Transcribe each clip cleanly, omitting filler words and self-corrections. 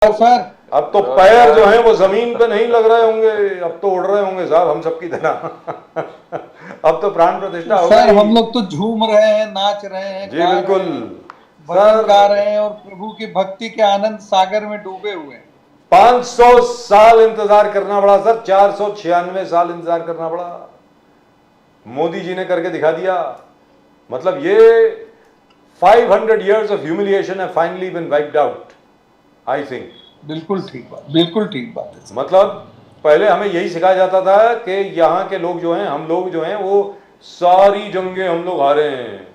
Sir अब तो पैर जो हैं वो जमीन पे नहीं लग रहे होंगे, अब तो उड़ रहे होंगे साहब, हम सबकी तरह। अब तो प्राण प्रतिष्ठा हो सर गई। हम लोग तो झूम रहे हैं, नाच रहे हैं, जी गा बिल्कुल रहे हैं, भजन गा सर। रहे हैं और प्रभु की भक्ति के आनंद सागर में डूबे हुए हैं। 500 साल इंतजार करना पड़ा सर, 496 साल इंतजार करना पड़ा, मोदी जी ने करके दिखा दिया। मतलब ये 500 years of humiliation have finally been wiped out, I think। बिल्कुल ठीक बात, बिल्कुल ठीक बात है सर। मतलब पहले हमें यही सिखाया जाता था कि यहाँ के लोग जो हैं, हम लोग जो हैं, वो सारी जंगें हम लोग हारे हैं।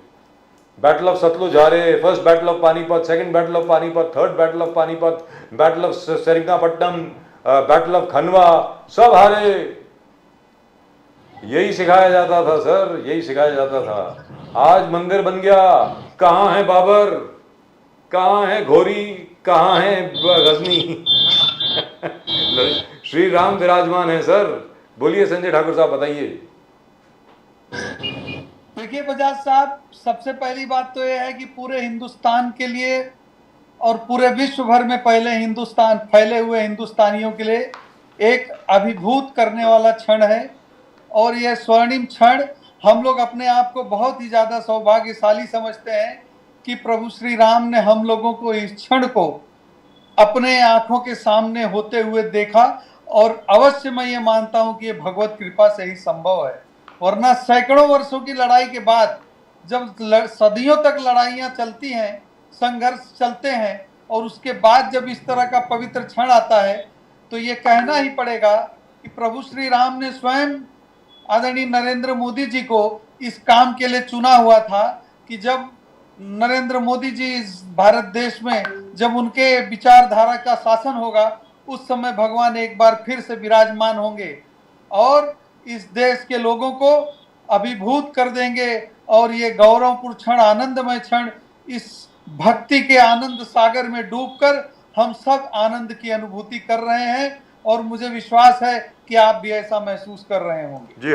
बैटल ऑफ सतलुज हारे, first battle of Panipat, second battle of Panipat, third battle of Panipat, battle of Seringapatam, battle of Khanwa, सब हारे। यही सिखाया जाता था सर, यही सिखाया जाता था। आज मंदिर बन गया, कहाँ है बाबर, कहाँ है घोरी, कहाँ है गजनी। श्री राम विराजमान है सर। बोलिए संजय ठाकुर साहब, बताइए। देखिए बजाज साहब, सबसे पहली बात तो यह है कि पूरे हिंदुस्तान के लिए और पूरे विश्व भर में पहले हिंदुस्तान फैले हुए हिंदुस्तानियों के लिए एक अभिभूत करने वाला क्षण है। और यह स्वर्णिम क्षण, हम लोग अपने आप को बहुत ही ज्यादा सौभाग्यशाली समझते हैं कि प्रभु श्री राम ने हम लोगों को इस क्षण को अपने आंखों के सामने होते हुए देखा। और अवश्य मैं ये मानता हूं कि ये भगवत कृपा से ही संभव है, वरना सैकड़ों वर्षों की लड़ाई के बाद, जब सदियों तक लड़ाइयां चलती हैं, संघर्ष चलते हैं, और उसके बाद जब इस तरह का पवित्र क्षण आता है, तो ये कहना ही पड़ेगा कि प्रभु श्री राम ने स्वयं आदरणीय नरेंद्र मोदी जी को इस काम के लिए चुना हुआ था कि जब नरेंद्र मोदी जी इस भारत देश में, जब उनके विचारधारा का शासन होगा, उस समय भगवान एक बार फिर से विराजमान होंगे और इस देश के लोगों को अभिभूत कर देंगे। और ये गौरवपूर्ण क्षण, आनंदमय क्षण, इस भक्ति के आनंद सागर में डूबकर हम सब आनंद की अनुभूति कर रहे हैं। और मुझे विश्वास है कि आप भी ऐसा महसूस कर रहे होंगे। जी।